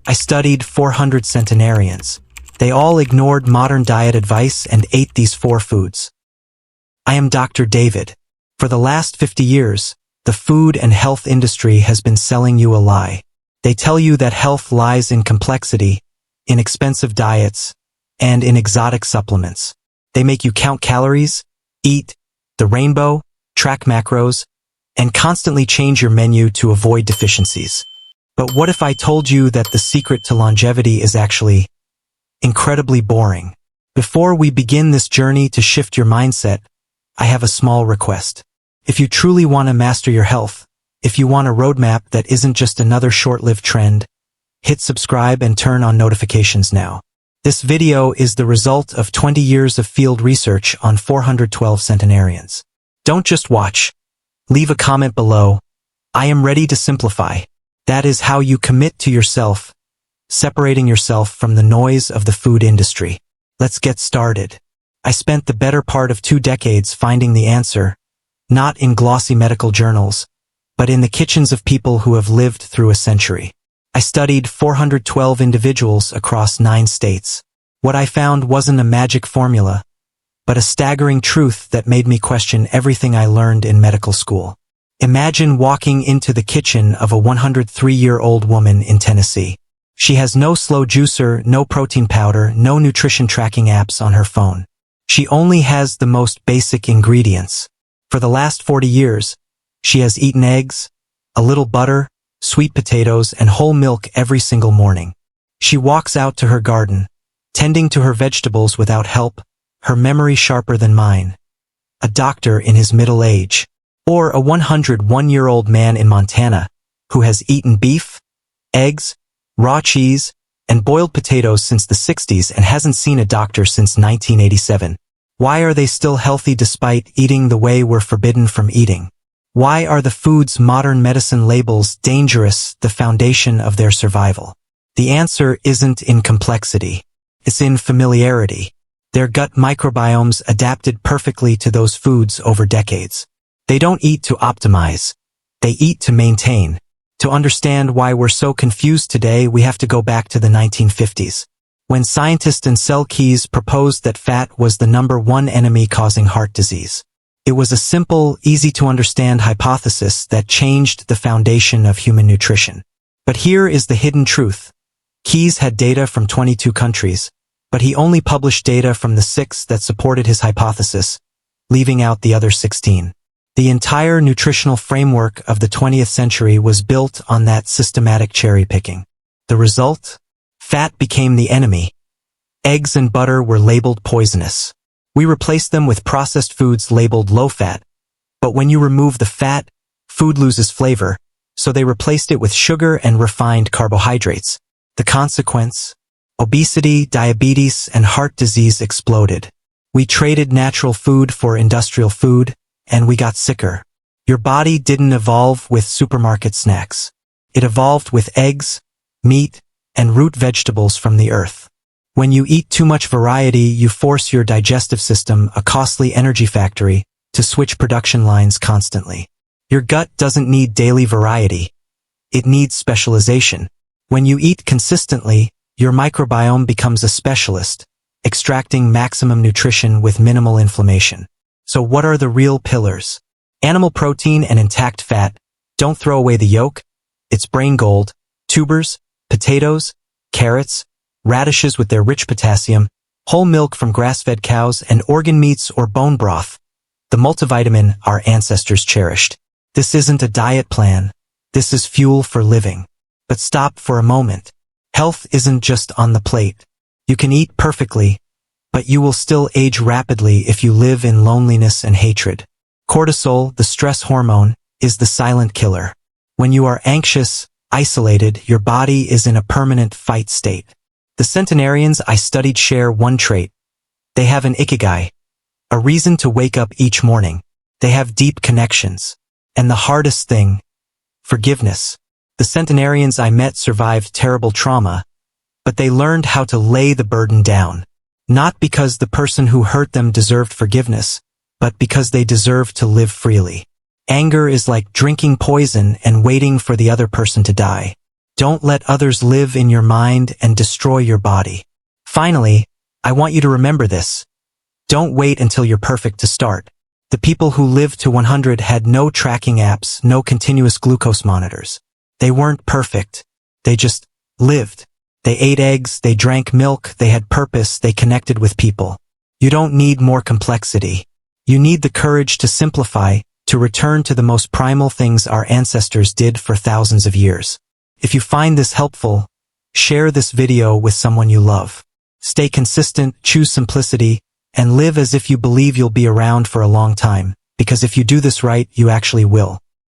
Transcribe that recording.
I studied 400 centenarians. They all ignored modern diet advice and ate these 4 foods. I am Dr. David. For the last 50 years, the food and health industry has been selling you a lie. They tell you that health lies in complexity, in expensive diets, and in exotic supplements. They make you count calories, eat the rainbow, track macros, and constantly change your menu to avoid deficiencies. But what if I told you that the secret to longevity is actually incredibly boring? Before we begin this journey to shift your mindset, I have a small request. If you truly want to master your health, if you want a roadmap that isn't just another short-lived trend, hit subscribe and turn on notifications now. This video is the result of 20 years of field research on 412 centenarians. Don't just watch. Leave a comment below. I am ready to simplify. That is how you commit to yourself, separating yourself from the noise of the food industry. Let's get started. I spent the better part of 2 decades finding the answer, not in glossy medical journals, but in the kitchens of people who have lived through a century. I studied 412 individuals across 9 states. What I found wasn't a magic formula, but a staggering truth that made me question everything I learned in medical school. Imagine walking into the kitchen of a 103-year-old woman in Tennessee. She has no slow juicer, no protein powder, no nutrition tracking apps on her phone. She only has the most basic ingredients. For the last 40 years, she has eaten eggs, a little butter, sweet potatoes, and whole milk every single morning. She walks out to her garden, tending to her vegetables without help, her memory sharper than mine. A doctor in his middle age. Or a 101-year-old man in Montana, who has eaten beef, eggs, raw cheese, and boiled potatoes since the 60s and hasn't seen a doctor since 1987. Why are they still healthy despite eating the way we're forbidden from eating? Why are the foods modern medicine labels dangerous, the foundation of their survival? The answer isn't in complexity. It's in familiarity. Their gut microbiomes adapted perfectly to those foods over decades. They don't eat to optimize. They eat to maintain. To understand why we're so confused today, we have to go back to the 1950s, when scientists and Cell Keys proposed that fat was the #1 enemy causing heart disease. It was a simple, easy-to-understand hypothesis that changed the foundation of human nutrition. But here is the hidden truth. Keys had data from 22 countries, but he only published data from the 6 that supported his hypothesis, leaving out the other 16. The entire nutritional framework of the 20th century was built on that systematic cherry-picking. The result? Fat became the enemy. Eggs and butter were labeled poisonous. We replaced them with processed foods labeled low-fat. But when you remove the fat, food loses flavor, so they replaced it with sugar and refined carbohydrates. The consequence? Obesity, diabetes, and heart disease exploded. We traded natural food for industrial food, and we got sicker. Your body didn't evolve with supermarket snacks. It evolved with eggs, meat, and root vegetables from the earth. When you eat too much variety, you force your digestive system, a costly energy factory, to switch production lines constantly. Your gut doesn't need daily variety. It needs specialization. When you eat consistently, your microbiome becomes a specialist, extracting maximum nutrition with minimal inflammation. So what are the real pillars? Animal protein and intact fat. Don't throw away the yolk. It's brain gold. Tubers, potatoes, carrots, radishes with their rich potassium, whole milk from grass-fed cows, and organ meats or bone broth. The multivitamin our ancestors cherished. This isn't a diet plan. This is fuel for living. But stop for a moment. Health isn't just on the plate. You can eat perfectly, but you will still age rapidly if you live in loneliness and hatred. Cortisol, the stress hormone, is the silent killer. When you are anxious, isolated, your body is in a permanent fight state. The centenarians I studied share one trait. They have an ikigai, a reason to wake up each morning. They have deep connections. And the hardest thing, forgiveness. The centenarians I met survived terrible trauma, but they learned how to lay the burden down. Not because the person who hurt them deserved forgiveness, but because they deserved to live freely. Anger is like drinking poison and waiting for the other person to die. Don't let others live in your mind and destroy your body. Finally, I want you to remember this. Don't wait until you're perfect to start. The people who lived to 100 had no tracking apps, no continuous glucose monitors. They weren't perfect. They just lived. They ate eggs, they drank milk, they had purpose, they connected with people. You don't need more complexity. You need the courage to simplify, to return to the most primal things our ancestors did for thousands of years. If you find this helpful, share this video with someone you love. Stay consistent, choose simplicity, and live as if you believe you'll be around for a long time, because if you do this right, you actually will.